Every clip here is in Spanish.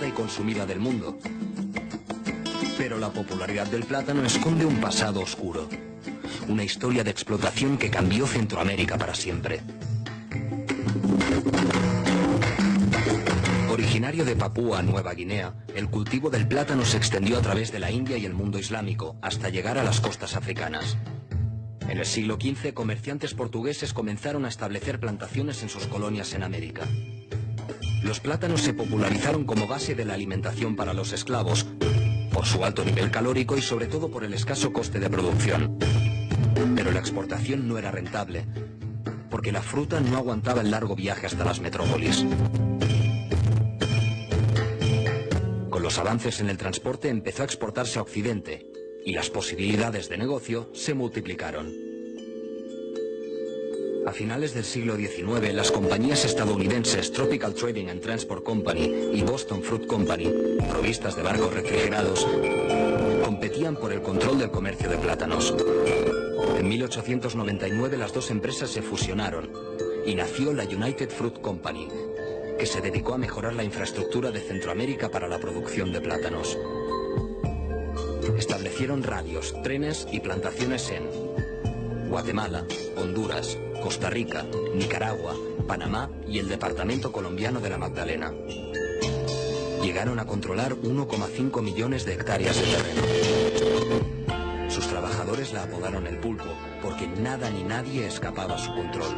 cultivada y consumida del mundo. Pero la popularidad del plátano esconde un pasado oscuro. Una historia de explotación que cambió Centroamérica para siempre. Originario de Papúa Nueva Guinea, el cultivo del plátano se extendió a través de la India y el mundo islámico, hasta llegar a las costas africanas. En el siglo XV, comerciantes portugueses comenzaron a establecer plantaciones en sus colonias en América. Los plátanos se popularizaron como base de la alimentación para los esclavos, por su alto nivel calórico y sobre todo por el escaso coste de producción. Pero la exportación no era rentable, porque la fruta no aguantaba el largo viaje hasta las metrópolis. Con los avances en el transporte empezó a exportarse a Occidente, y las posibilidades de negocio se multiplicaron. A finales del siglo XIX, las compañías estadounidenses Tropical Trading and Transport Company y Boston Fruit Company, provistas de barcos refrigerados, competían por el control del comercio de plátanos. En 1899 las dos empresas se fusionaron y nació la United Fruit Company, que se dedicó a mejorar la infraestructura de Centroamérica para la producción de plátanos. Establecieron radios, trenes y plantaciones en Guatemala, Honduras, Costa Rica, Nicaragua, Panamá y el departamento colombiano de la Magdalena. Llegaron a controlar 1,5 millones de hectáreas de terreno. Sus trabajadores la apodaron el pulpo, porque nada ni nadie escapaba a su control.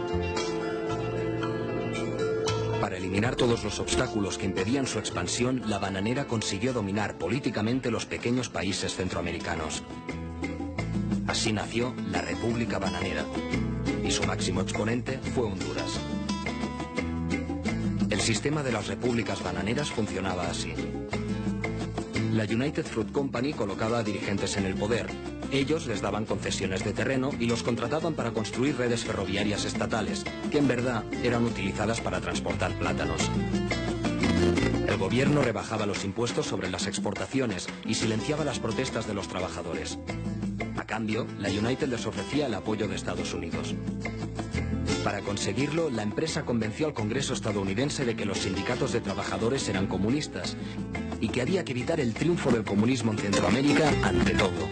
Para eliminar todos los obstáculos que impedían su expansión, la bananera consiguió dominar políticamente los pequeños países centroamericanos. Así nació la República Bananera, y su máximo exponente fue Honduras. El sistema de las repúblicas bananeras funcionaba así. La United Fruit Company colocaba a dirigentes en el poder. Ellos les daban concesiones de terreno y los contrataban para construir redes ferroviarias estatales, que en verdad eran utilizadas para transportar plátanos. El gobierno rebajaba los impuestos sobre las exportaciones y silenciaba las protestas de los trabajadores. A cambio, la United les ofrecía el apoyo de Estados Unidos. Para conseguirlo, la empresa convenció al Congreso estadounidense de que los sindicatos de trabajadores eran comunistas y que había que evitar el triunfo del comunismo en Centroamérica ante todo.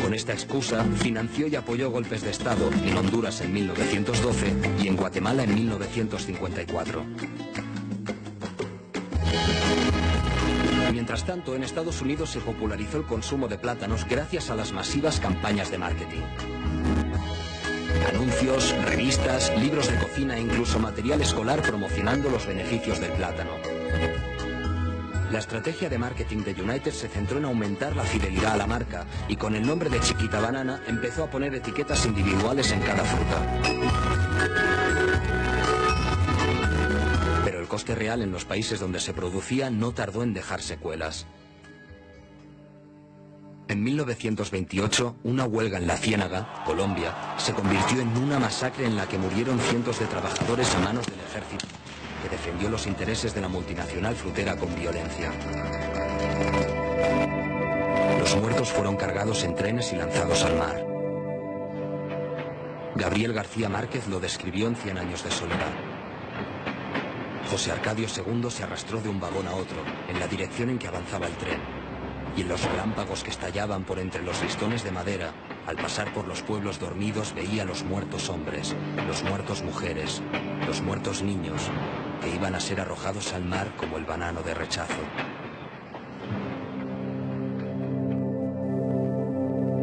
Con esta excusa, financió y apoyó golpes de Estado en Honduras en 1912 y en Guatemala en 1954. Mientras tanto, en Estados Unidos se popularizó el consumo de plátanos gracias a las masivas campañas de marketing. Anuncios, revistas, libros de cocina e incluso material escolar promocionando los beneficios del plátano. La estrategia de marketing de United se centró en aumentar la fidelidad a la marca y con el nombre de Chiquita Banana empezó a poner etiquetas individuales en cada fruta. Pero el coste real en los países donde se producía no tardó en dejar secuelas. En 1928, una huelga en La Ciénaga, Colombia, se convirtió en una masacre en la que murieron cientos de trabajadores a manos del ejército, que defendió los intereses de la multinacional frutera con violencia. Los muertos fueron cargados en trenes y lanzados al mar. Gabriel García Márquez lo describió en 100 años de soledad. José Arcadio II se arrastró de un vagón a otro, en la dirección en que avanzaba el tren. Y en los relámpagos que estallaban por entre los listones de madera, al pasar por los pueblos dormidos veía los muertos hombres, los muertos mujeres, los muertos niños, que iban a ser arrojados al mar como el banano de rechazo.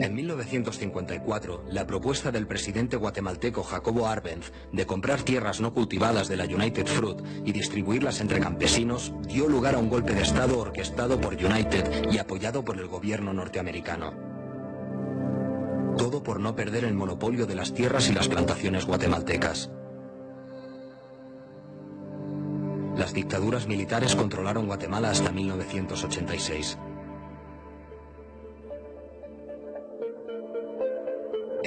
En 1954, la propuesta del presidente guatemalteco Jacobo Arbenz de comprar tierras no cultivadas de la United Fruit y distribuirlas entre campesinos dio lugar a un golpe de Estado orquestado por United y apoyado por el gobierno norteamericano. Todo por no perder el monopolio de las tierras y las plantaciones guatemaltecas. Las dictaduras militares controlaron Guatemala hasta 1986.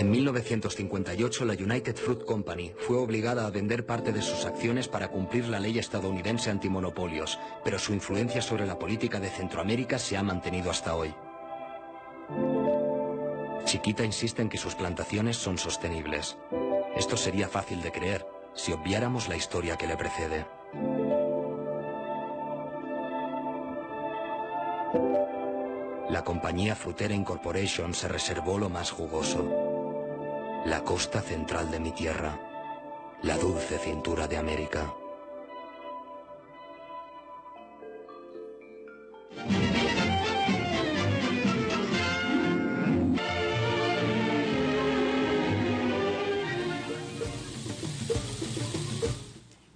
En 1958, la United Fruit Company fue obligada a vender parte de sus acciones para cumplir la ley estadounidense antimonopolios, pero su influencia sobre la política de Centroamérica se ha mantenido hasta hoy. Chiquita insiste en que sus plantaciones son sostenibles. Esto sería fácil de creer si obviáramos la historia que le precede. La compañía Frutera Incorporation se reservó lo más jugoso. La costa central de mi tierra, la dulce cintura de América.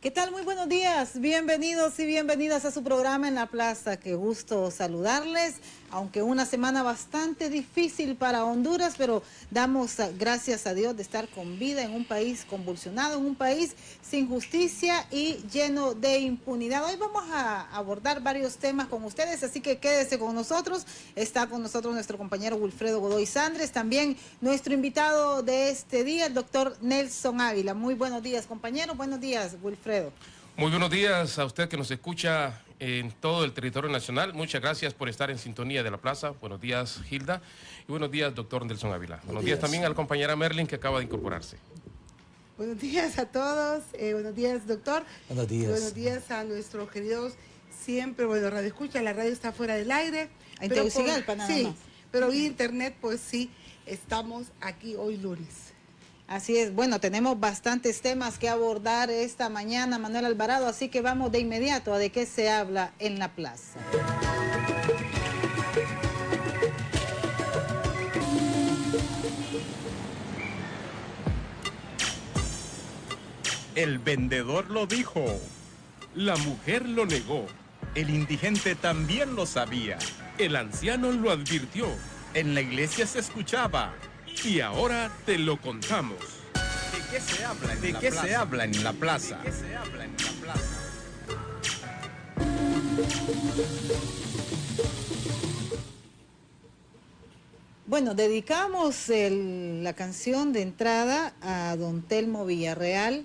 ¿Qué tal? Muy buenos días, bienvenidos y bienvenidas a su programa En la Plaza. Qué gusto saludarles, aunque una semana bastante difícil para Honduras, pero damos gracias a Dios de estar con vida en un país convulsionado, en un país sin justicia y lleno de impunidad. Hoy vamos a abordar varios temas con ustedes, así que quédese con nosotros. Está con nosotros nuestro compañero Wilfredo Godoy Sandres, también nuestro invitado de este día, el doctor Nelson Ávila. Muy buenos días, compañero. Buenos días, Wilfredo. Muy buenos días a usted que nos escucha en todo el territorio nacional. Muchas gracias por estar en sintonía de la plaza. Buenos días, Hilda. Y buenos días, doctor Nelson Ávila. Buenos días también a la compañera Merlin, que acaba de incorporarse. Buenos días a todos. Buenos días, doctor. Buenos días. Buenos días a nuestros queridos siempre, Radio Escucha. La radio está fuera del aire. En Tegucigalpa nada más. Sí, pero vía internet, pues sí, estamos aquí hoy lunes. Así es, bueno, tenemos bastantes temas que abordar esta mañana, Manuel Alvarado, así que vamos de inmediato a de qué se habla en la plaza. El vendedor lo dijo, la mujer lo negó, el indigente también lo sabía, el anciano lo advirtió, en la iglesia se escuchaba. y ahora te lo contamos. ¿De qué se habla en la plaza? ¿De qué se habla en la plaza? ¿De qué se habla en la plaza? Bueno, dedicamos la canción de entrada a don Telmo Villarreal,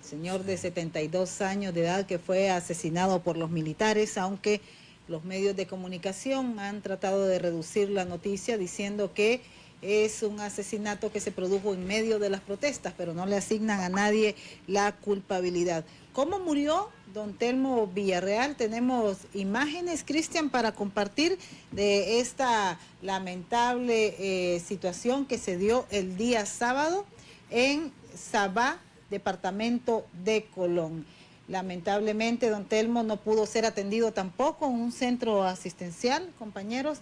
señor de 72 años de edad que fue asesinado por los militares, aunque los medios de comunicación han tratado de reducir la noticia diciendo que es un asesinato que se produjo en medio de las protestas, pero no le asignan a nadie la culpabilidad. ¿Cómo murió don Telmo Villarreal? Tenemos imágenes, Cristian, para compartir de esta lamentable situación que se dio el día sábado en Sabá, departamento de Colón. Lamentablemente, don Telmo no pudo ser atendido tampoco en un centro asistencial, compañeros.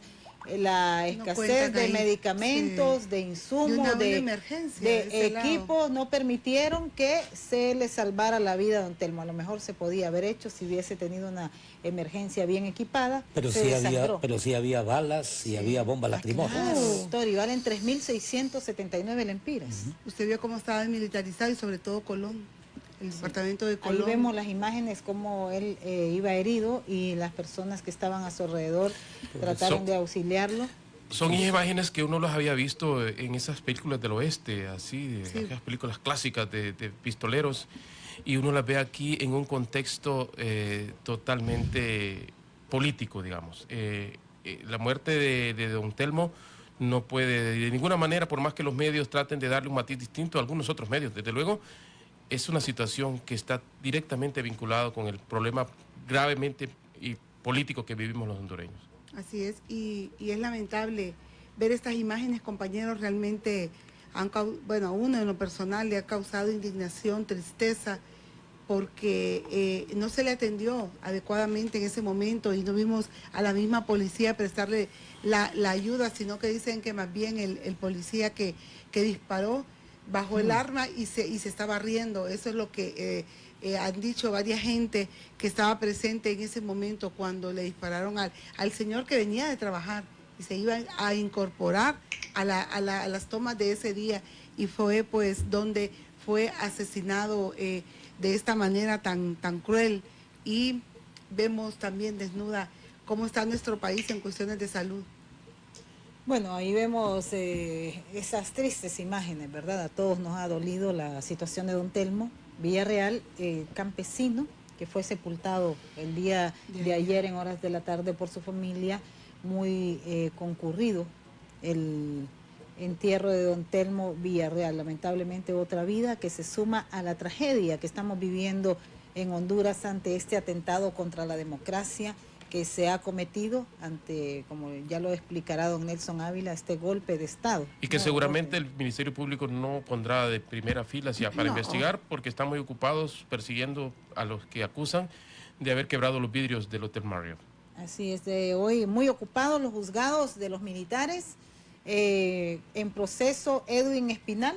La escasez de medicamentos, sí, de insumos, de equipos no permitieron que se le salvara la vida a don Telmo. A lo mejor se podía haber hecho si hubiese tenido una emergencia bien equipada. Pero sí había balas, sí había bombas lacrimógenas. Claro, doctor, y valen 3.679 lempiras. Usted vio cómo estaba militarizado y sobre todo Colón. El departamento de Colón. Ahí vemos las imágenes como él iba herido y las personas que estaban a su alrededor trataron de auxiliarlo. Son imágenes que uno las había visto en esas películas del oeste, así, sí, esas películas clásicas de pistoleros, y uno las ve aquí en un contexto totalmente político, digamos. La muerte de don Telmo no puede de ninguna manera, por más que los medios traten de darle un matiz distinto a algunos otros medios, desde luego, es una situación que está directamente vinculada con el problema gravemente y político que vivimos los hondureños. Así es, y es lamentable ver estas imágenes, compañeros, realmente a uno en lo personal le ha causado indignación, tristeza, porque no se le atendió adecuadamente en ese momento y no vimos a la misma policía prestarle la ayuda, sino que dicen que más bien el policía que disparó bajo el arma y se estaba riendo. Eso es lo que han dicho varias gente que estaba presente en ese momento cuando le dispararon al señor que venía de trabajar y se iba a incorporar a las tomas de ese día, y fue pues donde fue asesinado de esta manera tan cruel. Y vemos también desnuda cómo está nuestro país en cuestiones de salud. Bueno, ahí vemos esas tristes imágenes, ¿verdad? A todos nos ha dolido la situación de don Telmo Villarreal, campesino, que fue sepultado el día de ayer en horas de la tarde por su familia. Muy concurrido el entierro de don Telmo Villarreal. Lamentablemente otra vida que se suma a la tragedia que estamos viviendo en Honduras ante este atentado contra la democracia que se ha cometido ante, como ya lo explicará don Nelson Ávila, este golpe de Estado. Y que seguramente el Ministerio Público no pondrá de primera fila para investigar, porque están muy ocupados persiguiendo a los que acusan de haber quebrado los vidrios del Hotel Marriott. Así es, de hoy muy ocupados los juzgados de los militares. En proceso Edwin Espinal,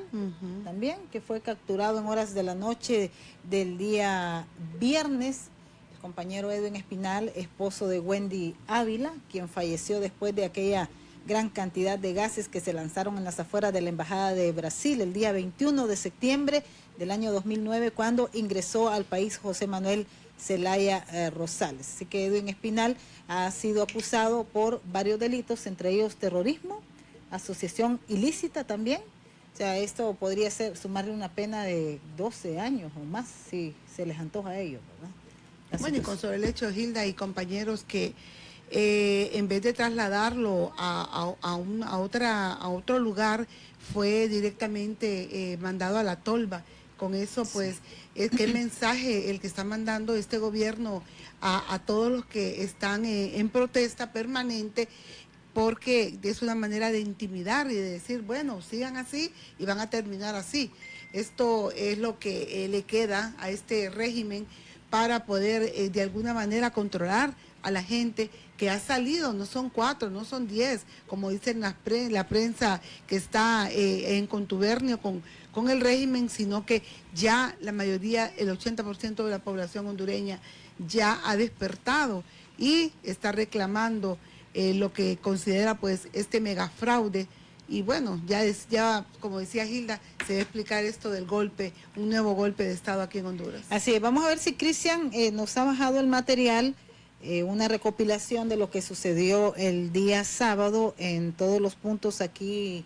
también, que fue capturado en horas de la noche del día viernes. El compañero Edwin Espinal, esposo de Wendy Ávila, quien falleció después de aquella gran cantidad de gases que se lanzaron en las afueras de la Embajada de Brasil el día 21 de septiembre del año 2009, cuando ingresó al país José Manuel Zelaya Rosales. Así que Edwin Espinal ha sido acusado por varios delitos, entre ellos terrorismo, asociación ilícita también. O sea, esto podría ser sumarle una pena de 12 años o más si se les antoja a ellos, ¿verdad? Bueno, y con sobre el hecho, Hilda y compañeros, que en vez de trasladarlo a otro lugar, fue directamente mandado a la tolva. Con eso, pues, es que el mensaje el que está mandando este gobierno a todos los que están en protesta permanente, porque es una manera de intimidar y de decir, bueno, sigan así y van a terminar así. Esto es lo que le queda a este régimen para poder de alguna manera controlar a la gente que ha salido. No son 4, no son 10, como dicen la prensa que está en contubernio con el régimen, sino que ya la mayoría, el 80% de la población hondureña ya ha despertado y está reclamando lo que considera pues este megafraude. Y bueno, ya como decía Hilda, se va a explicar esto del golpe, un nuevo golpe de Estado aquí en Honduras. Así es, vamos a ver si Cristian nos ha bajado el material, una recopilación de lo que sucedió el día sábado en todos los puntos aquí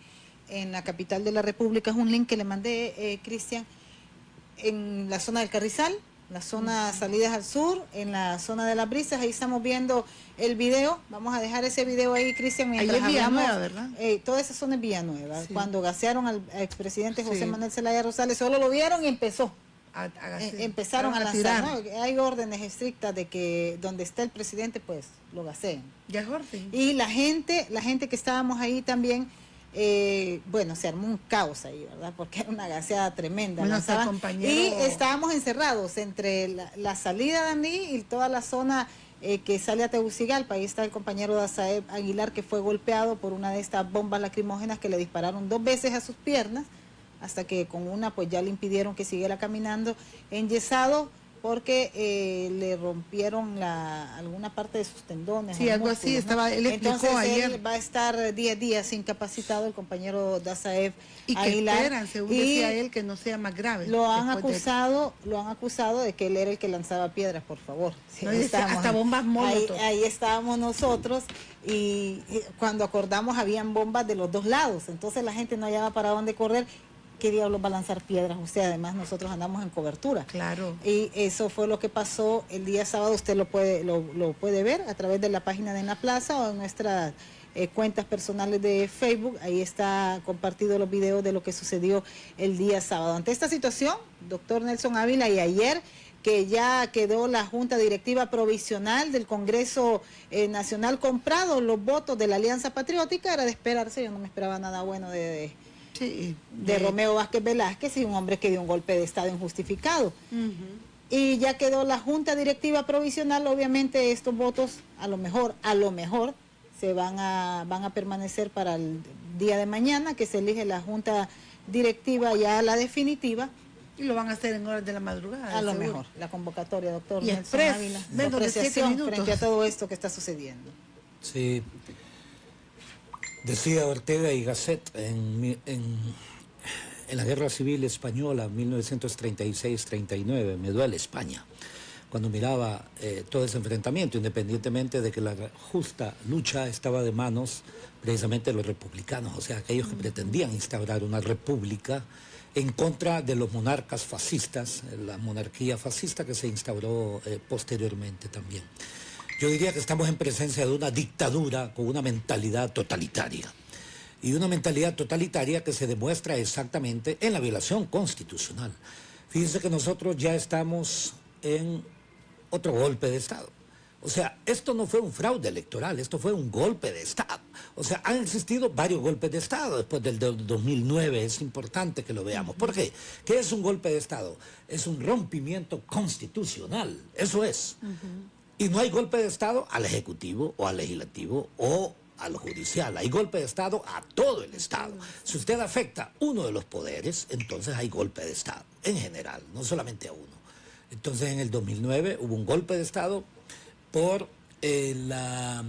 en la capital de la República. Es un link que le mandé, Cristian, en la zona del Carrizal, la zona salidas al sur, en la zona de las brisas. Ahí estamos viendo el video. Vamos a dejar ese video ahí, Cristian, mientras ahí es hablamos. Villanueva, ¿verdad? Toda esa zona es Villanueva. Sí. Cuando gasearon al expresidente José Sí. Manuel Zelaya Rosales, solo lo vieron y empezó. Empezaron a lanzar, ¿no? Hay órdenes estrictas de que donde está el presidente, pues lo gaseen. Ya, Jorge. Y la gente que estábamos ahí también, bueno, se armó un caos ahí, ¿verdad? Porque era una gaseada tremenda. Bueno, y estábamos encerrados entre la salida de Andí y toda la zona que sale a Tegucigalpa. Ahí está el compañero Dazaeb Aguilar, que fue golpeado por una de estas bombas lacrimógenas que le dispararon 2 veces a sus piernas, hasta que con una pues ya le impidieron que siguiera caminando, enyesado porque le rompieron alguna parte de sus tendones. Sí, algo así, ¿no? Él explicó. Entonces ayer. Él va a estar 10 días incapacitado, el compañero Dazaev y que Aguilar. Esperan, según decía él, que no sea más grave. Lo han acusado de que él era el que lanzaba piedras, por favor. Sí, no, hasta bombas molotov. Ahí estábamos nosotros y cuando acordamos habían bombas de los dos lados, entonces la gente no hallaba para dónde correr. ¿Qué diablos va a lanzar piedras? Usted, además nosotros andamos en cobertura. Claro. Y eso fue lo que pasó el día sábado. Usted lo puede ver a través de la página de En la Plaza o en nuestras cuentas personales de Facebook. Ahí está compartido los videos de lo que sucedió el día sábado. Ante esta situación, doctor Nelson Ávila, y ayer que ya quedó la Junta Directiva Provisional del Congreso Nacional comprado los votos de la Alianza Patriótica, era de esperarse. Yo no me esperaba nada bueno de Romeo Vázquez Velázquez, y un hombre que dio un golpe de Estado injustificado. Y ya quedó la Junta Directiva Provisional. Obviamente estos votos a lo mejor se van a permanecer para el día de mañana, que se elige la Junta Directiva ya la definitiva. Y lo van a hacer en horas de la madrugada. A lo mejor, la convocatoria, doctor y Nelson Ávila, de apreciación frente a todo esto que está sucediendo. Sí. Decía Ortega y Gasset en la Guerra Civil Española, 1936-39, me duele España, cuando miraba todo ese enfrentamiento, independientemente de que la justa lucha estaba de manos precisamente de los republicanos, o sea, aquellos que pretendían instaurar una república en contra de los monarcas fascistas, la monarquía fascista que se instauró posteriormente también. Yo diría que estamos en presencia de una dictadura con una mentalidad totalitaria. Y una mentalidad totalitaria que se demuestra exactamente en la violación constitucional. Fíjense que nosotros ya estamos en otro golpe de Estado. O sea, esto no fue un fraude electoral, esto fue un golpe de Estado. O sea, han existido varios golpes de Estado después del 2009, es importante que lo veamos. ¿Por qué? ¿Qué es un golpe de Estado? Es un rompimiento constitucional, eso es. Y no hay golpe de Estado al Ejecutivo o al Legislativo o al Judicial. Hay golpe de Estado a todo el Estado. Si usted afecta uno de los poderes, entonces hay golpe de Estado, en general, no solamente a uno. Entonces en el 2009 hubo un golpe de Estado por la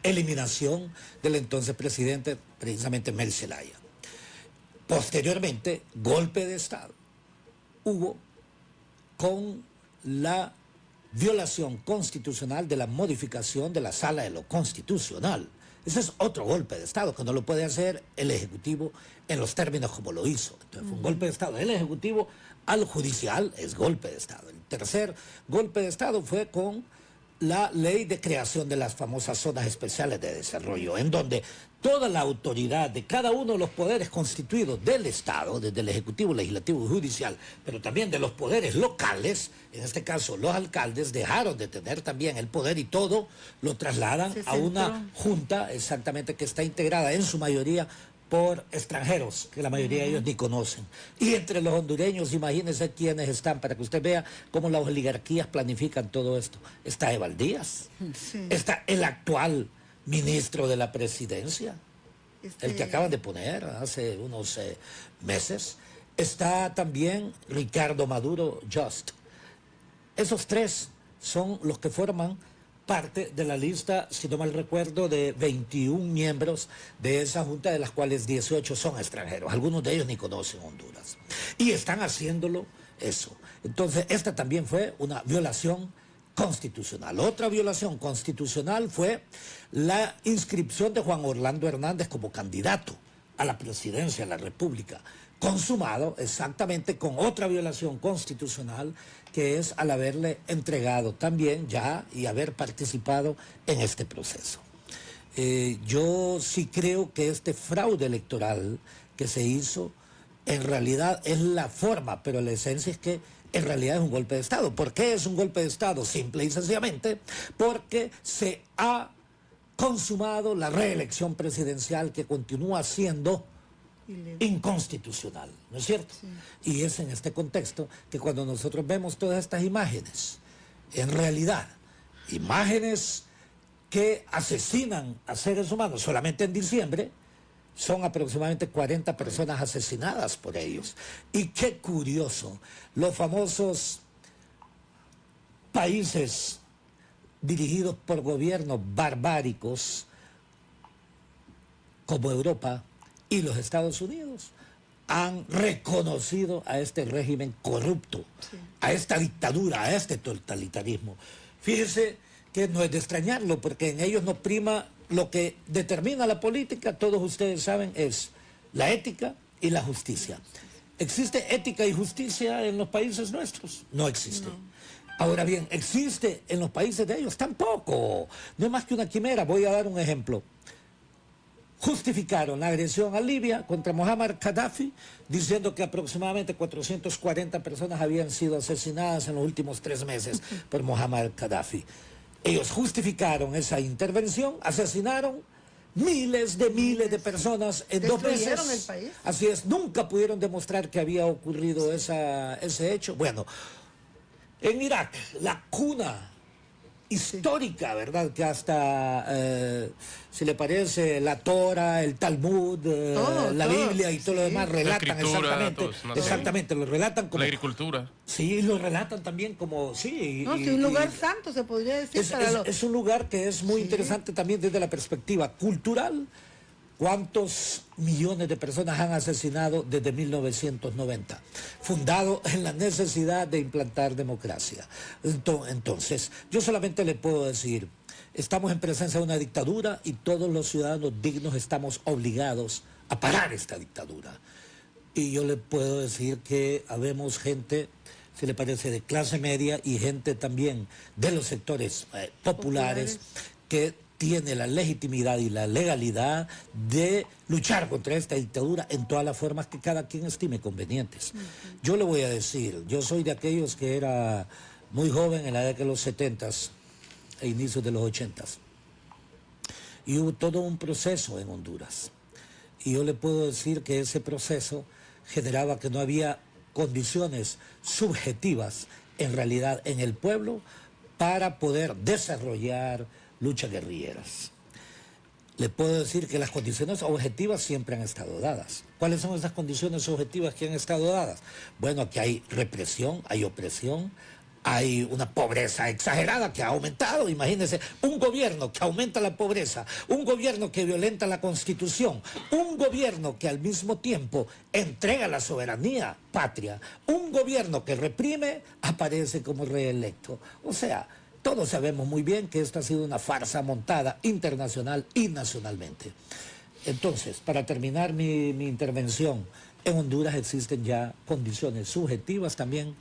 eliminación del entonces presidente, precisamente Mel Zelaya. Posteriormente, golpe de Estado hubo con la violación constitucional de la modificación de la Sala de lo Constitucional. Ese es otro golpe de Estado que no lo puede hacer el Ejecutivo en los términos como lo hizo. Entonces fue un golpe de Estado del Ejecutivo al Judicial, es golpe de Estado. El tercer golpe de Estado fue con la ley de creación de las famosas zonas especiales de desarrollo, en donde toda la autoridad de cada uno de los poderes constituidos del Estado, desde el Ejecutivo, Legislativo y Judicial, pero también de los poderes locales, en este caso los alcaldes, dejaron de tener también el poder y todo lo trasladan a una junta exactamente que está integrada en su mayoría por extranjeros, que la mayoría de ellos ni conocen. Y entre los hondureños, imagínense quiénes están, para que usted vea cómo las oligarquías planifican todo esto. Está Eval Díaz, está el actual ministro de la presidencia, el que acaban de poner hace unos meses. Está también Ricardo Maduro Just. Esos tres son los que forman parte de la lista, si no mal recuerdo, de 21 miembros de esa junta, de las cuales 18 son extranjeros. Algunos de ellos ni conocen Honduras. Y están haciéndolo eso. Entonces, esta también fue una violación constitucional. Otra violación constitucional fue la inscripción de Juan Orlando Hernández como candidato a la presidencia de la República, consumado exactamente con otra violación constitucional, que es al haberle entregado también ya y haber participado en este proceso. Yo sí creo que este fraude electoral que se hizo en realidad es la forma, pero la esencia es que en realidad es un golpe de Estado. ¿Por qué es un golpe de Estado? Simple y sencillamente porque se ha consumado la reelección presidencial, que continúa siendo inconstitucional, ¿no es cierto? Sí. Y es en este contexto que cuando nosotros vemos todas estas imágenes, en realidad, imágenes que asesinan a seres humanos, solamente en diciembre son aproximadamente 40 personas asesinadas por ellos. Y qué curioso, los famosos países dirigidos por gobiernos barbáricos como Europa y los Estados Unidos han reconocido a este régimen corrupto, a esta dictadura, a este totalitarismo. Fíjese que no es de extrañarlo, porque en ellos no prima lo que determina la política, todos ustedes saben, es la ética y la justicia. ¿Existe ética y justicia en los países nuestros? No existe. No. Ahora bien, ¿existe en los países de ellos? Tampoco. No es más que una quimera. Voy a dar un ejemplo. Justificaron la agresión a Libia contra Muammar Gaddafi, diciendo que aproximadamente 440 personas habían sido asesinadas en los últimos 3 meses por Muammar Gaddafi. Ellos justificaron esa intervención, asesinaron miles de personas en 2 meses. El país. Así es, nunca pudieron demostrar que había ocurrido ese hecho. Bueno, en Irak, la cuna histórica, ¿verdad? Que hasta, si le parece, la Torah, el Talmud, la Biblia y todo lo demás relatan exactamente, lo relatan como... La agricultura. Sí, lo relatan también como, sí. No, un lugar santo se podría decir. Es un lugar que es muy interesante también desde la perspectiva cultural. ¿Cuántos millones de personas han asesinado desde 1990? Fundado en la necesidad de implantar democracia. Entonces, yo solamente le puedo decir, estamos en presencia de una dictadura y todos los ciudadanos dignos estamos obligados a parar esta dictadura. Y yo le puedo decir que habemos gente, si le parece, de clase media y gente también de los sectores populares que tiene la legitimidad y la legalidad de luchar contra esta dictadura en todas las formas que cada quien estime convenientes. Yo le voy a decir, yo soy de aquellos que era muy joven en la década de los 70s, e inicios de los 80. Y hubo todo un proceso en Honduras. Y yo le puedo decir que ese proceso generaba que no había condiciones subjetivas en realidad en el pueblo para poder desarrollar luchas guerrilleras. Le puedo decir que las condiciones objetivas siempre han estado dadas. ¿Cuáles son esas condiciones objetivas que han estado dadas? Bueno, aquí hay represión, hay opresión, hay una pobreza exagerada que ha aumentado. Imagínense, un gobierno que aumenta la pobreza, un gobierno que violenta la Constitución, un gobierno que al mismo tiempo entrega la soberanía patria, un gobierno que reprime, aparece como reelecto. O sea, todos sabemos muy bien que esto ha sido una farsa montada internacional y nacionalmente. Entonces, para terminar mi intervención, en Honduras existen ya condiciones subjetivas también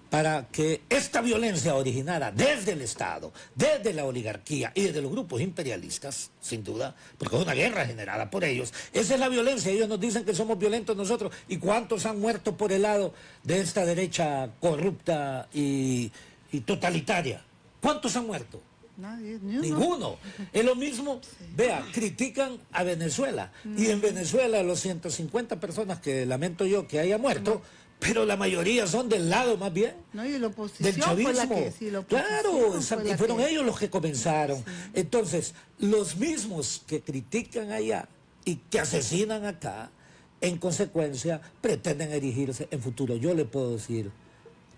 para que esta violencia originada desde el Estado, desde la oligarquía y desde los grupos imperialistas, sin duda, porque es una guerra generada por ellos, esa es la violencia. Ellos nos dicen que somos violentos nosotros. ¿Y cuántos han muerto por el lado de esta derecha corrupta y totalitaria? ¿Cuántos han muerto? Nadie, ni uno. Ninguno. Es lo mismo, vea, critican a Venezuela. Y en Venezuela los 150 personas que lamento yo que haya muerto, pero la mayoría son del lado más bien no, y la oposición del chavismo. fue la que, sí, la oposición claro, fue y fueron que... ellos los que comenzaron. Sí. Entonces, los mismos que critican allá y que asesinan acá, en consecuencia, pretenden erigirse en futuro. Yo le puedo decir,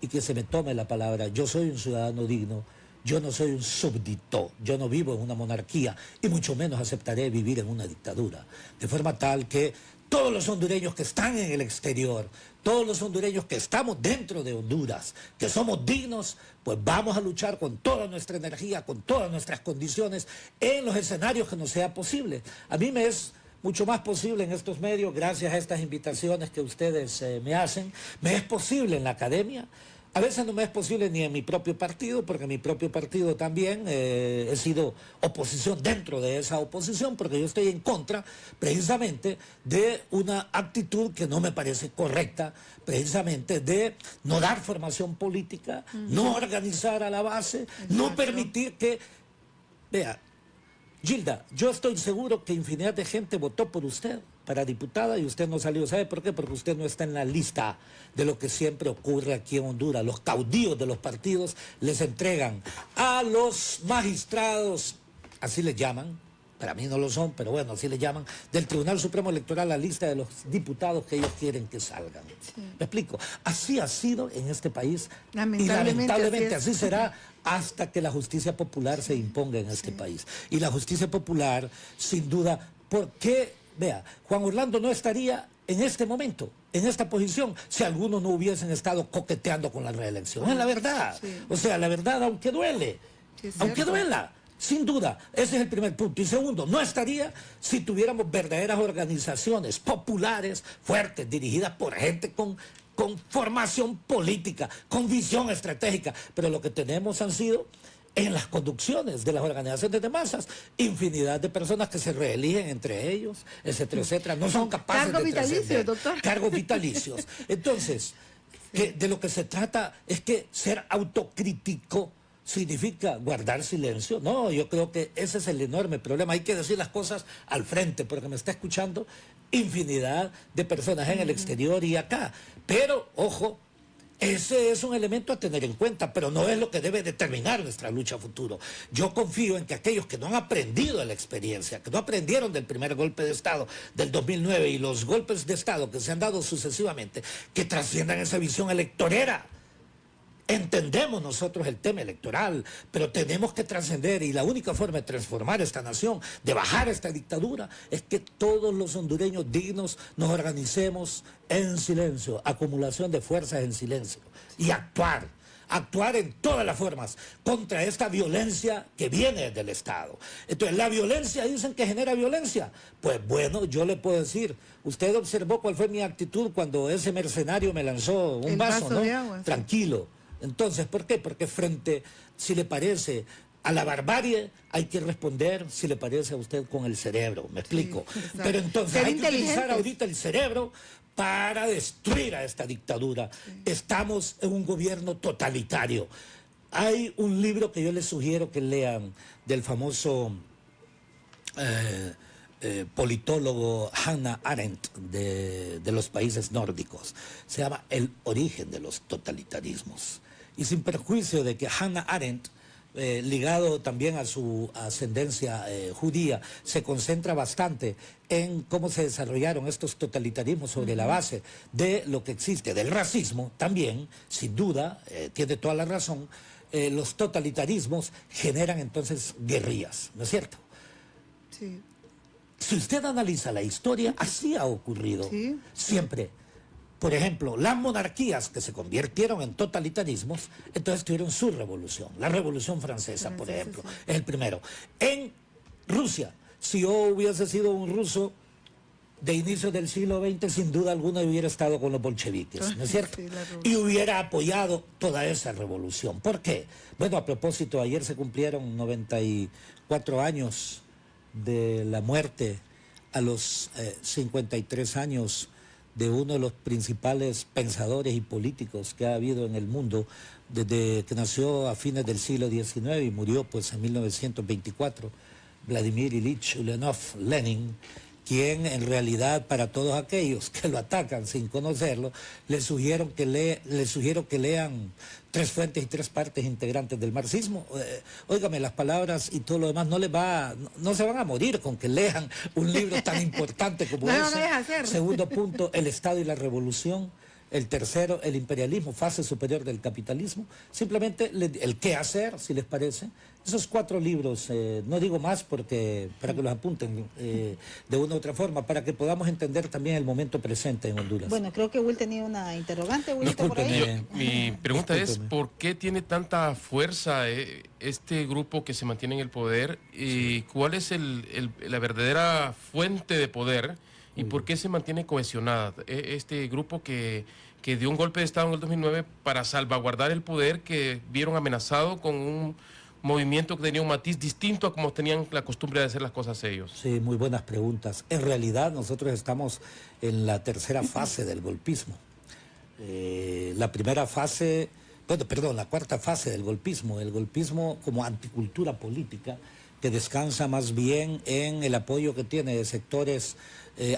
y que se me tome la palabra, yo soy un ciudadano digno, yo no soy un súbdito, yo no vivo en una monarquía, y mucho menos aceptaré vivir en una dictadura. De forma tal que todos los hondureños que están en el exterior, todos los hondureños que estamos dentro de Honduras, que somos dignos, pues vamos a luchar con toda nuestra energía, con todas nuestras condiciones, en los escenarios que nos sea posible. A mí me es mucho más posible en estos medios, gracias a estas invitaciones que ustedes me hacen, me es posible en la academia. A veces no me es posible ni en mi propio partido, porque en mi propio partido también he sido oposición dentro de esa oposición, porque yo estoy en contra precisamente de una actitud que no me parece correcta, precisamente de no dar formación política, no organizar a la base, no permitir que... Vea, Gilda, yo estoy seguro que infinidad de gente votó por usted para diputada y usted no salió. ¿Sabe por qué? Porque usted no está en la lista de lo que siempre ocurre aquí en Honduras. Los caudillos de los partidos les entregan a los magistrados, así les llaman, para mí no lo son, pero bueno, así le llaman, del Tribunal Supremo Electoral la lista de los diputados que ellos quieren que salgan. Sí. ¿Me explico? Así ha sido en este país y lamentablemente así será hasta que la justicia popular se imponga en este país. Y la justicia popular, sin duda, ¿por qué? Vea, Juan Orlando no estaría en este momento, en esta posición, si algunos no hubiesen estado coqueteando con la reelección. Es la verdad. Sí. O sea, la verdad, aunque duele, aunque duela. Sin duda, ese es el primer punto. Y segundo, no estaría si tuviéramos verdaderas organizaciones populares, fuertes, dirigidas por gente con formación política, con visión estratégica. Pero lo que tenemos han sido, en las conducciones de las organizaciones de masas, infinidad de personas que se reeligen entre ellos, etcétera, etcétera. No son capaces de trascender. Doctor. Cargos vitalicios. Entonces, que de lo que se trata es que ser autocrítico ¿significa guardar silencio? No, yo creo que ese es el enorme problema. Hay que decir las cosas al frente, porque me está escuchando infinidad de personas en el exterior y acá. Pero, ojo, ese es un elemento a tener en cuenta, pero no es lo que debe determinar nuestra lucha a futuro. Yo confío en que aquellos que no han aprendido de la experiencia, que no aprendieron del primer golpe de Estado del 2009 y los golpes de Estado que se han dado sucesivamente, que trasciendan esa visión electorera. Entendemos nosotros el tema electoral, pero tenemos que trascender, y la única forma de transformar esta nación, de bajar esta dictadura, es que todos los hondureños dignos nos organicemos en silencio, acumulación de fuerzas en silencio, y actuar en todas las formas contra esta violencia que viene del Estado. Entonces, la violencia, dicen que genera violencia. Pues bueno, yo le puedo decir, usted observó cuál fue mi actitud cuando ese mercenario me lanzó un vaso, ¿no? De agua, tranquilo. Entonces, ¿por qué? Porque frente, si le parece a la barbarie, hay que responder, si le parece a usted, con el cerebro, ¿me explico? Sí, pero entonces hay que utilizar ahorita el cerebro para destruir a esta dictadura. Sí. Estamos en un gobierno totalitario. Hay un libro que yo les sugiero que lean del famoso politólogo Hannah Arendt de los países nórdicos. Se llama El origen de los totalitarismos. Y sin perjuicio de que Hannah Arendt, ligado también a su ascendencia judía, se concentra bastante en cómo se desarrollaron estos totalitarismos sobre la base de lo que existe, del racismo también, sin duda, tiene toda la razón. Los totalitarismos generan entonces guerrillas, ¿no es cierto? Sí. Si usted analiza la historia, así ha ocurrido siempre. Por ejemplo, las monarquías que se convirtieron en totalitarismos, entonces tuvieron su revolución. La Revolución Francesa, por ejemplo, es el primero. En Rusia, si yo hubiese sido un ruso de inicio del siglo XX, sin duda alguna hubiera estado con los bolcheviques, ¿no es cierto? Y hubiera apoyado toda esa revolución. ¿Por qué? Bueno, a propósito, ayer se cumplieron 94 años de la muerte a los 53 años de uno de los principales pensadores y políticos que ha habido en el mundo desde que nació a fines del siglo XIX y murió pues en 1924, Vladimir Ilich Ulyanov Lenin, quien en realidad para todos aquellos que lo atacan sin conocerlo, les sugiero que lean 3 fuentes y 3 partes integrantes del marxismo. Óigame, las palabras y todo lo demás no se van a morir con que lean un libro tan importante como ese. Segundo punto, el Estado y la Revolución. El tercero, el imperialismo, fase superior del capitalismo. Simplemente el qué hacer, si les parece. Esos 4 libros, no digo más porque para que los apunten de una u otra forma, para que podamos entender también el momento presente en Honduras. Bueno, creo que Will tenía una interrogante, Willito, por ahí. Mi pregunta es, ¿por qué tiene tanta fuerza este grupo que se mantiene en el poder? ¿Y cuál es la verdadera fuente de poder? ¿Y por qué se mantiene cohesionada este grupo que dio un golpe de Estado en el 2009 para salvaguardar el poder que vieron amenazado con un movimiento que tenía un matiz distinto a como tenían la costumbre de hacer las cosas ellos? Sí, muy buenas preguntas. En realidad nosotros estamos en la tercera fase del golpismo. La cuarta fase del golpismo. El golpismo como anticultura política que descansa más bien en el apoyo que tiene de sectores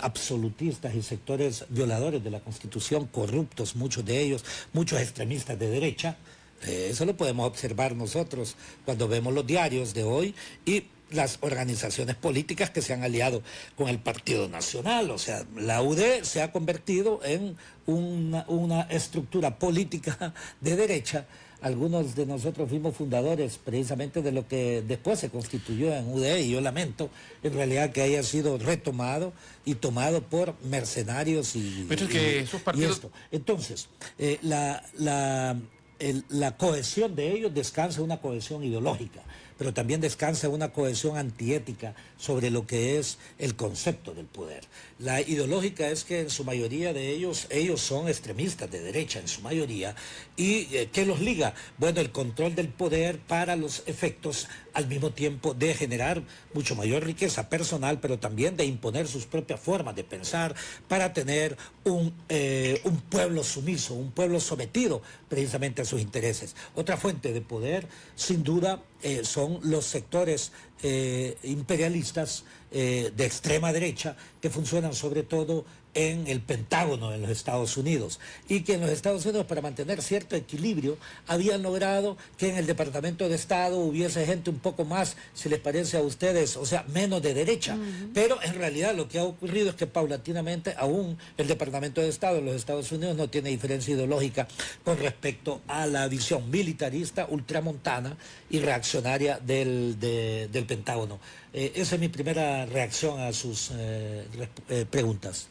absolutistas y sectores violadores de la Constitución, corruptos, muchos de ellos, muchos extremistas de derecha. Eso lo podemos observar nosotros cuando vemos los diarios de hoy y las organizaciones políticas que se han aliado con el Partido Nacional. O sea, la UD se ha convertido en una estructura política de derecha. Algunos de nosotros fuimos fundadores precisamente de lo que después se constituyó en UDE y yo lamento en realidad que haya sido retomado y tomado por mercenarios y esos partidos... esto. Entonces, la cohesión de ellos descansa en una cohesión ideológica, pero también descansa en una cohesión antiética sobre lo que es el concepto del poder. La ideológica es que en su mayoría de ellos son extremistas de derecha, en su mayoría, y ¿qué los liga? Bueno, el control del poder para los efectos al mismo tiempo de generar mucho mayor riqueza personal, pero también de imponer sus propias formas de pensar para tener un pueblo sumiso, un pueblo sometido precisamente a sus intereses. Otra fuente de poder, sin duda, son los sectores imperialistas de extrema derecha que funcionan sobre todo en el Pentágono en los Estados Unidos y que en los Estados Unidos para mantener cierto equilibrio habían logrado que en el Departamento de Estado hubiese gente un poco más, si les parece a ustedes, o sea, menos de derecha, pero en realidad lo que ha ocurrido es que paulatinamente aún el Departamento de Estado en los Estados Unidos no tiene diferencia ideológica con respecto a la visión militarista, ultramontana y reaccionaria del Pentágono. Esa es mi primera reacción a sus preguntas.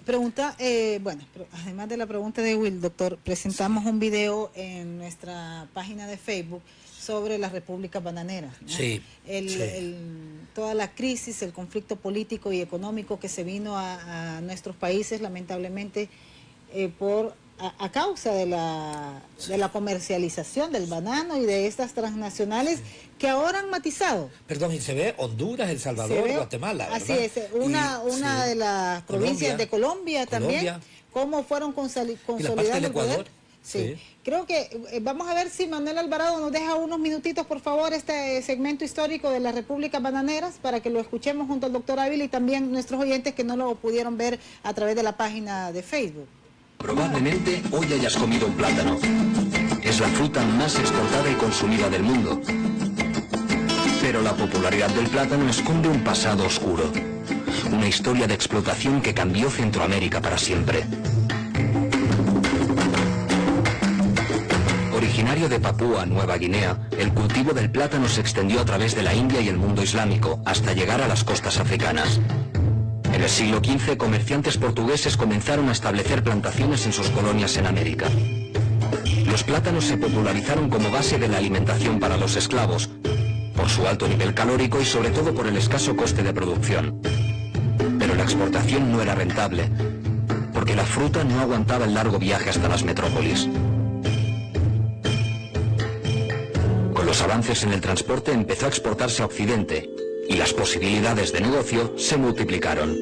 Bueno, además de la pregunta de Will, doctor, presentamos un video en nuestra página de Facebook sobre las repúblicas bananeras, ¿no? Sí, toda la crisis, el conflicto político y económico que se vino a nuestros países, lamentablemente, a causa de la comercialización del banano y de estas transnacionales que ahora han matizado. Perdón, y se ve Honduras, El Salvador, Guatemala, ¿verdad? Así es, una de las provincias de Colombia también, cómo fueron consolidando el poder. Sí. Creo que vamos a ver si Manuel Alvarado nos deja unos minutitos, por favor, este segmento histórico de las Repúblicas Bananeras para que lo escuchemos junto al doctor Ávila y también nuestros oyentes que no lo pudieron ver a través de la página de Facebook. Probablemente hoy hayas comido un plátano. Es la fruta más exportada y consumida del mundo. Pero la popularidad del plátano esconde un pasado oscuro. Una historia de explotación que cambió Centroamérica para siempre. Originario de Papúa Nueva Guinea, el cultivo del plátano se extendió a través de la India y el mundo islámico hasta llegar a las costas africanas. En el siglo XV, comerciantes portugueses comenzaron a establecer plantaciones en sus colonias en América. Los plátanos se popularizaron como base de la alimentación para los esclavos, por su alto nivel calórico y sobre todo por el escaso coste de producción. Pero la exportación no era rentable, porque la fruta no aguantaba el largo viaje hasta las metrópolis. Con los avances en el transporte empezó a exportarse a Occidente, y las posibilidades de negocio se multiplicaron.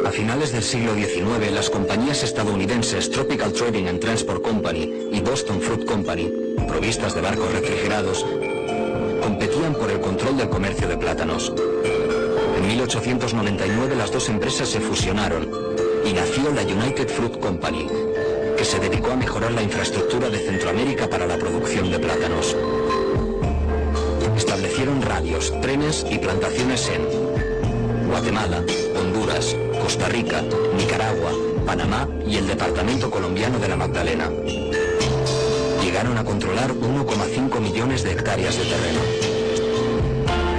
A finales del siglo XIX, las compañías estadounidenses Tropical Trading and Transport Company y Boston Fruit Company, provistas de barcos refrigerados, competían por el control del comercio de plátanos. En 1899 las dos empresas se fusionaron y nació la United Fruit Company, que se dedicó a mejorar la infraestructura de Centroamérica para la producción de plátanos. Establecieron radios, trenes y plantaciones en Guatemala, Honduras, Costa Rica, Nicaragua, Panamá y el departamento colombiano de la Magdalena. Llegaron a controlar 1,5 millones de hectáreas de terreno.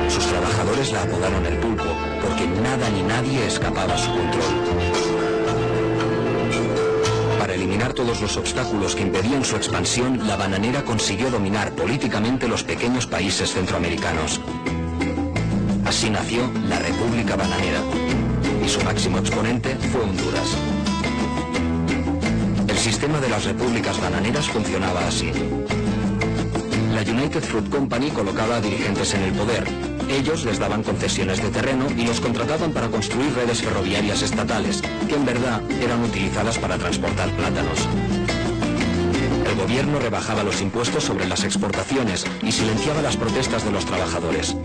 Sus trabajadores la apodaron el pulpo, porque nada ni nadie escapaba a su control. Para eliminar todos los obstáculos que impedían su expansión, la bananera consiguió dominar políticamente los pequeños países centroamericanos. Así nació la República Bananera, y su máximo exponente fue Honduras. El sistema de las repúblicas bananeras funcionaba así. La United Fruit Company colocaba a dirigentes en el poder. Ellos les daban concesiones de terreno y los contrataban para construir redes ferroviarias estatales, que en verdad eran utilizadas para transportar plátanos. El gobierno rebajaba los impuestos sobre las exportaciones y silenciaba las protestas de los trabajadores.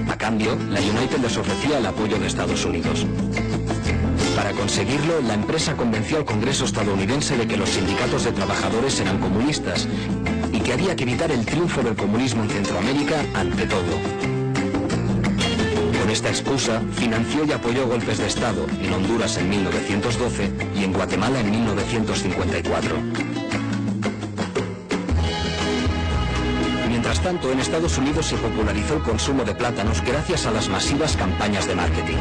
A cambio, la United les ofrecía el apoyo de Estados Unidos. Para conseguirlo, la empresa convenció al Congreso estadounidense de que los sindicatos de trabajadores eran comunistas y que había que evitar el triunfo del comunismo en Centroamérica ante todo. Con esta excusa, financió y apoyó golpes de Estado en Honduras en 1912 y en Guatemala en 1954. Mientras tanto, en Estados Unidos se popularizó el consumo de plátanos gracias a las masivas campañas de marketing.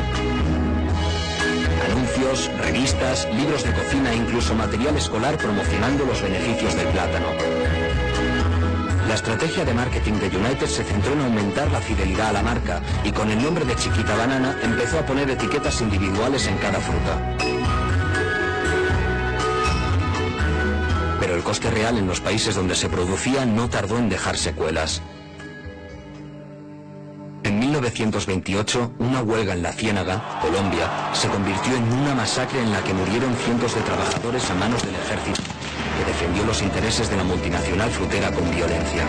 Anuncios, revistas, libros de cocina e incluso material escolar promocionando los beneficios del plátano. La estrategia de marketing de United se centró en aumentar la fidelidad a la marca y con el nombre de Chiquita Banana empezó a poner etiquetas individuales en cada fruta. Pero el coste real en los países donde se producía no tardó en dejar secuelas. En 1928, una huelga en La Ciénaga, Colombia, se convirtió en una masacre en la que murieron cientos de trabajadores a manos del ejército, que defendió los intereses de la multinacional frutera con violencia.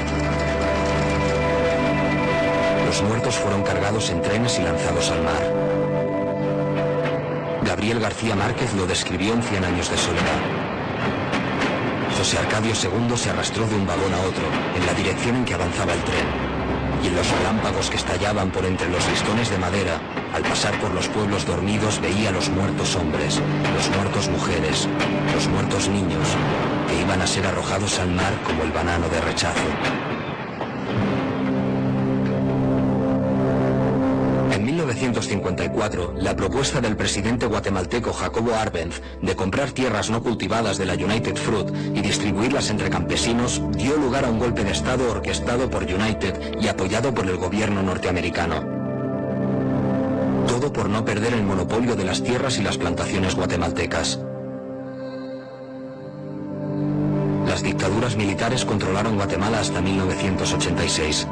Los muertos fueron cargados en trenes y lanzados al mar. Gabriel García Márquez lo describió en 100 años de soledad. José Arcadio II se arrastró de un vagón a otro, en la dirección en que avanzaba el tren, y en los relámpagos que estallaban por entre los listones de madera, al pasar por los pueblos dormidos veía los muertos hombres, los muertos mujeres, los muertos niños, que iban a ser arrojados al mar como el banano de rechazo. En 1954, la propuesta del presidente guatemalteco Jacobo Arbenz de comprar tierras no cultivadas de la United Fruit y distribuirlas entre campesinos dio lugar a un golpe de Estado orquestado por United y apoyado por el gobierno norteamericano. Todo por no perder el monopolio de las tierras y las plantaciones guatemaltecas. Las dictaduras militares controlaron Guatemala hasta 1986.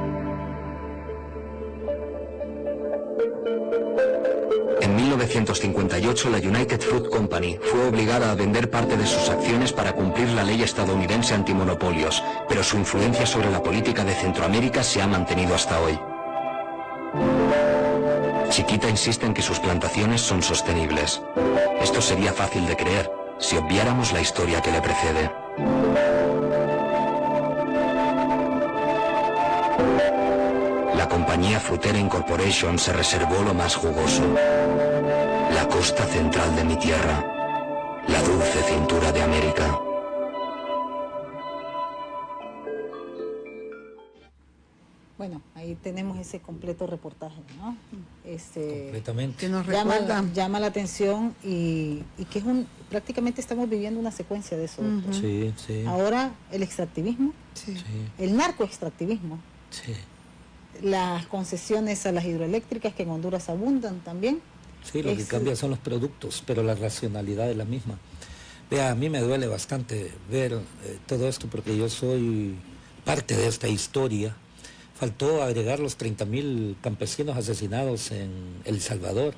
En 1958 la United Fruit Company fue obligada a vender parte de sus acciones para cumplir la ley estadounidense antimonopolios, pero su influencia sobre la política de Centroamérica se ha mantenido hasta hoy. Chiquita insiste en que sus plantaciones son sostenibles. Esto sería fácil de creer si obviáramos la historia que le precede. La compañía Frutera Incorporation se reservó lo más jugoso. La costa central de mi tierra. La dulce cintura de América. Bueno, ahí tenemos ese completo reportaje, ¿no? Completamente. Que nos recuerda. Llama la atención y que es prácticamente estamos viviendo una secuencia de eso. doctor. Sí, sí. Ahora el extractivismo, Sí. Sí, el narcoextractivismo, sí. las concesiones a las hidroeléctricas que en Honduras abundan también. Sí, lo que cambia son los productos, pero la racionalidad es la misma. Vea, a mí me duele bastante ver todo esto porque yo soy parte de esta historia. Faltó agregar los 30.000 campesinos asesinados en El Salvador.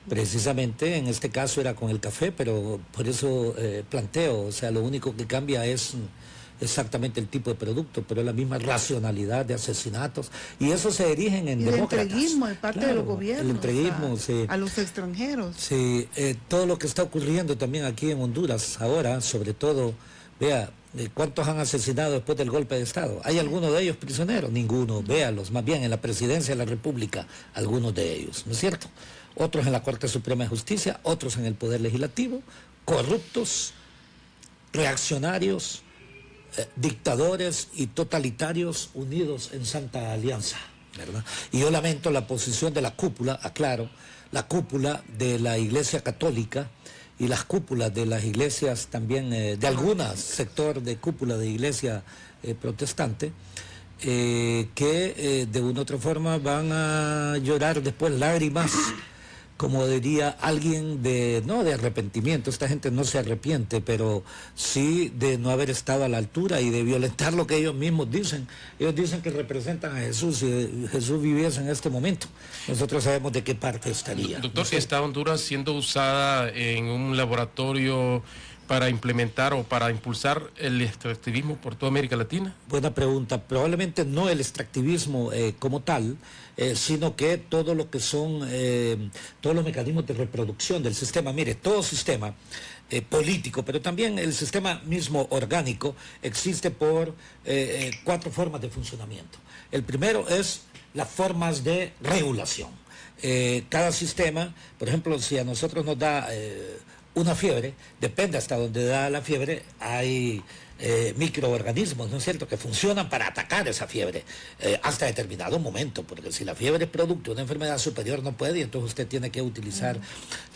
Precisamente en este caso era con el café, pero por eso planteo, o sea, lo único que cambia es exactamente el tipo de producto, pero es la misma racionalidad de asesinatos, y eso se erigen en Y el demócratas. entreguismo de parte de los gobiernos. El entreguismo, sí. A los extranjeros. Sí, todo lo que está ocurriendo también aquí en Honduras ahora, sobre todo, vea, ¿cuántos han asesinado después del golpe de Estado? ¿Hay alguno de ellos prisioneros? Ninguno, véalos, más bien en la presidencia de la República, algunos de ellos, ¿no es cierto? Otros en la Corte Suprema de Justicia, otros en el Poder Legislativo, corruptos, reaccionarios, dictadores y totalitarios unidos en santa alianza, ¿verdad? Y yo lamento la posición de la cúpula, aclaro, la cúpula de la Iglesia Católica y las cúpulas de las iglesias también, de algún sector de cúpula de iglesia protestante, que de una u otra forma van a llorar después lágrimas, como diría alguien, no de arrepentimiento. Esta gente no se arrepiente, pero sí de no haber estado a la altura y de violentar lo que ellos mismos dicen. Ellos dicen que representan a Jesús. Si Jesús viviese en este momento, nosotros sabemos de qué parte estaría. Doctor, ¿no? ¿está Honduras siendo usada en un laboratorio para implementar o para impulsar el extractivismo por toda América Latina? Buena pregunta. Probablemente no el extractivismo como tal, sino que todo lo que son todos los mecanismos de reproducción del sistema. Mire, todo sistema político, pero también el sistema mismo orgánico, existe por 4 formas de funcionamiento. El primero es las formas de regulación. Cada sistema, por ejemplo, si a nosotros nos da una fiebre, depende hasta donde da la fiebre, hay microorganismos, ¿no es cierto?, que funcionan para atacar esa fiebre hasta determinado momento, porque si la fiebre es producto de una enfermedad superior no puede, y entonces usted tiene que utilizar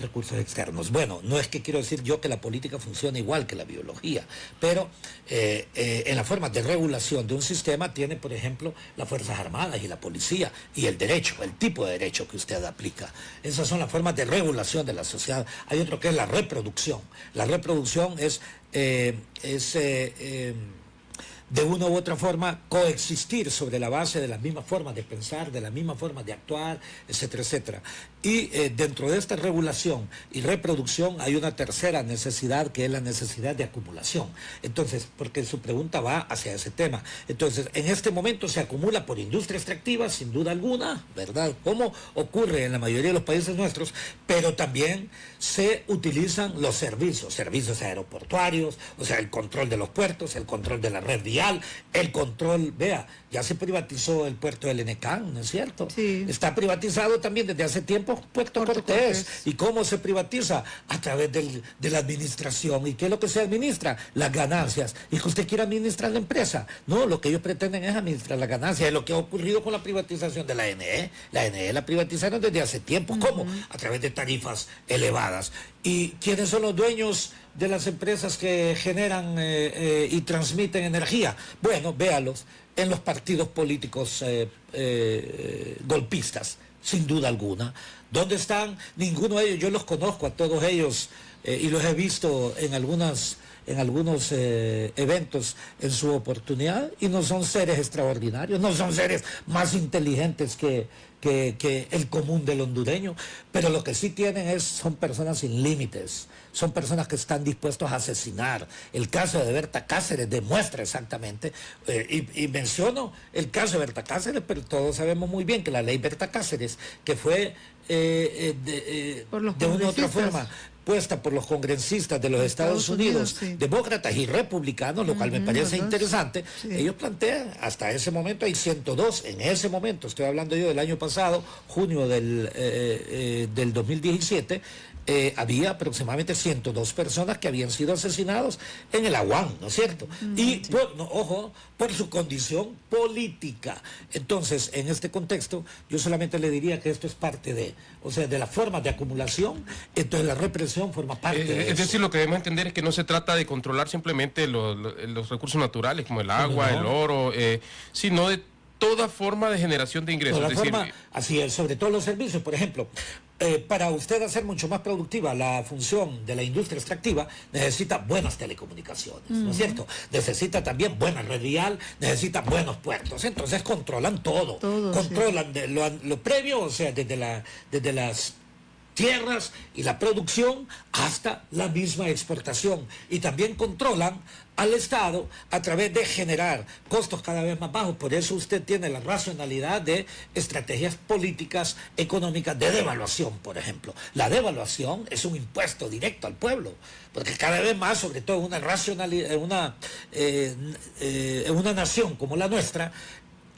recursos externos. Bueno, no es que quiero decir yo que la política funcione igual que la biología, pero en la forma de regulación de un sistema tiene, por ejemplo, las Fuerzas Armadas y la policía, y el derecho, el tipo de derecho que usted aplica. Esas son las formas de regulación de la sociedad. Hay otro que es la reproducción. La reproducción es de una u otra forma coexistir sobre la base de las mismas formas de pensar, de las mismas formas de actuar, etcétera, etcétera. Y dentro de esta regulación y reproducción hay una tercera necesidad, que es la necesidad de acumulación. Entonces, porque su pregunta va hacia ese tema. Entonces, en este momento se acumula por industria extractiva, sin duda alguna, ¿verdad? Como ocurre en la mayoría de los países nuestros, pero también se utilizan los servicios aeroportuarios, o sea, el control de los puertos, el control de la red vial, el control, vea, ya se privatizó el puerto del Enecán, ¿no es cierto? Sí. Está privatizado también desde hace tiempo Puerto Cortés. ¿Y cómo se privatiza? A través de la administración. ¿Y qué es lo que se administra? Las ganancias. ¿Y que usted quiere administrar la empresa? No, lo que ellos pretenden es administrar las ganancias. Es lo que ha ocurrido con la privatización de la ANE. La ANE la privatizaron desde hace tiempo. ¿Cómo? A través de tarifas elevadas. ¿Y quiénes son los dueños de las empresas que generan y transmiten energía? Bueno, véalos en los partidos políticos golpistas, sin duda alguna. ¿Dónde están? Ninguno de ellos, yo los conozco a todos ellos y los he visto en algunas en algunos eventos en su oportunidad y no son seres extraordinarios, no son seres más inteligentes que el común del hondureño, pero lo que sí tienen son personas sin límites, son personas que están dispuestos a asesinar. El caso de Berta Cáceres demuestra exactamente, y menciono el caso de Berta Cáceres, pero todos sabemos muy bien que la ley Berta Cáceres, que fue de una u otra forma puesta por los congresistas de los Estados Unidos, sí, demócratas y republicanos, lo cual me parece interesante. Sí. Ellos plantean, hasta ese momento hay 102, en ese momento, estoy hablando yo del año pasado, junio del 2017, había aproximadamente 102 personas que habían sido asesinados en el Aguán, ¿no es cierto? Y, sí, ojo, por su condición política. Entonces, en este contexto, yo solamente le diría que esto es parte de la forma de acumulación, entonces la represión forma parte de eso. Es decir, lo que debemos entender es que no se trata de controlar simplemente los recursos naturales, como el agua, el oro, sino de toda forma de generación de ingresos. Toda forma, así es, sobre todo los servicios, por ejemplo. Para usted hacer mucho más productiva la función de la industria extractiva, necesita buenas telecomunicaciones, ¿no es cierto? Necesita también buena red vial, necesita buenos puertos. Entonces controlan todo controlan, sí, lo previo, o sea, desde las tierras y la producción hasta la misma exportación. Y también controlan al Estado a través de generar costos cada vez más bajos. Por eso usted tiene la racionalidad de estrategias políticas, económicas, de devaluación, por ejemplo. La devaluación es un impuesto directo al pueblo, porque cada vez más, sobre todo en una nación como la nuestra,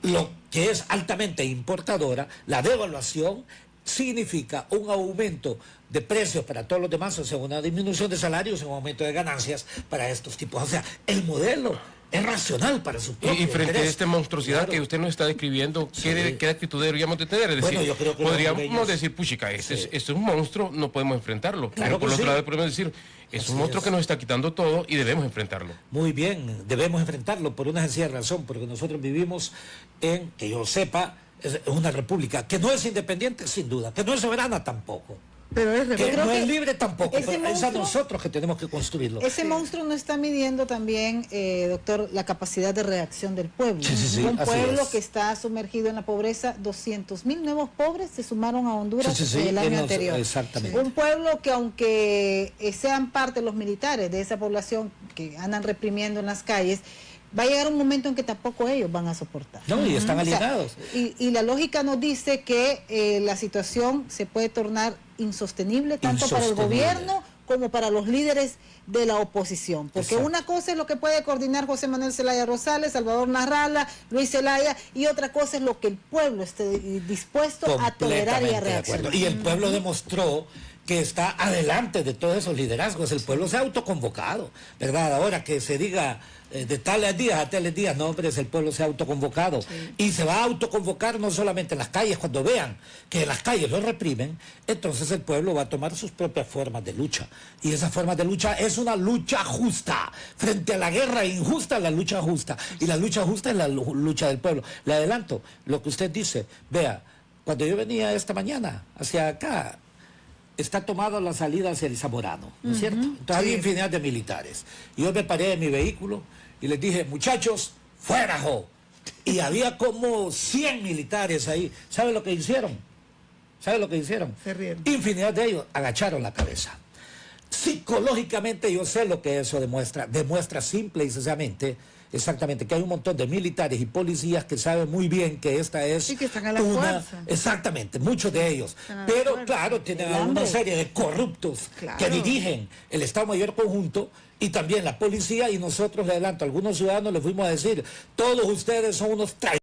lo que es altamente importadora, la devaluación significa un aumento de precios para todos los demás, o sea, una disminución de salarios, un aumento de ganancias para estos tipos. O sea, el modelo es racional para su propio Y frente a esta monstruosidad, claro, que usted nos está describiendo, sí, ¿qué actitud deberíamos de tener? Es decir, bueno, yo creo que podríamos decir, puchica, este es un monstruo, no podemos enfrentarlo. Claro, pero por otro lado podemos decir, es un monstruo que nos está quitando todo y debemos enfrentarlo. Muy bien, debemos enfrentarlo por una sencilla razón, porque nosotros vivimos en, que yo sepa, es una república que no es independiente sin duda, que no es soberana tampoco, pero que no es libre tampoco, pero es a nosotros que tenemos que construirlo. Ese monstruo no está midiendo también, doctor, la capacidad de reacción del pueblo. Sí, un pueblo que está sumergido en la pobreza, 200.000 nuevos pobres se sumaron a Honduras el año anterior. Exactamente. Un pueblo que aunque sean parte los militares de esa población que andan reprimiendo en las calles, va a llegar un momento en que tampoco ellos van a soportar. No, y están alienados. O sea, y la lógica nos dice que la situación se puede tornar insostenible tanto para el gobierno como para los líderes de la oposición. Porque una cosa es lo que puede coordinar José Manuel Zelaya Rosales, Salvador Narrala, Luis Zelaya, y otra cosa es lo que el pueblo esté dispuesto a tolerar y a reaccionar. Y el pueblo demostró que está adelante de todos esos liderazgos. El pueblo se ha autoconvocado, ¿verdad? Ahora que se diga de tales días a tales días, no, hombre, el pueblo se ha autoconvocado. Sí. Y se va a autoconvocar no solamente en las calles, cuando vean que en las calles lo reprimen, entonces el pueblo va a tomar sus propias formas de lucha. Y esa forma de lucha es una lucha justa. Frente a la guerra injusta, la lucha justa. Y la lucha justa es la lucha del pueblo. Le adelanto lo que usted dice. Vea, cuando yo venía esta mañana hacia acá, está tomada la salida hacia el Zamorano, ¿no es cierto? Entonces había infinidad de militares. Y yo me paré en mi vehículo y les dije, muchachos, fuera, jo. Y había como 100 militares ahí. ¿Sabe lo que hicieron? ¿Sabe lo que hicieron? Se rieron. Infinidad de ellos agacharon la cabeza. Psicológicamente yo sé lo que eso demuestra. Demuestra simple y sencillamente, exactamente, que hay un montón de militares y policías que saben muy bien que esta es sí, que están a la fuerza. Exactamente, muchos de ellos. Pero claro, tienen una serie de corruptos que dirigen el Estado Mayor Conjunto y también la policía, y nosotros, le adelanto, a algunos ciudadanos les fuimos a decir, todos ustedes son unos traidores.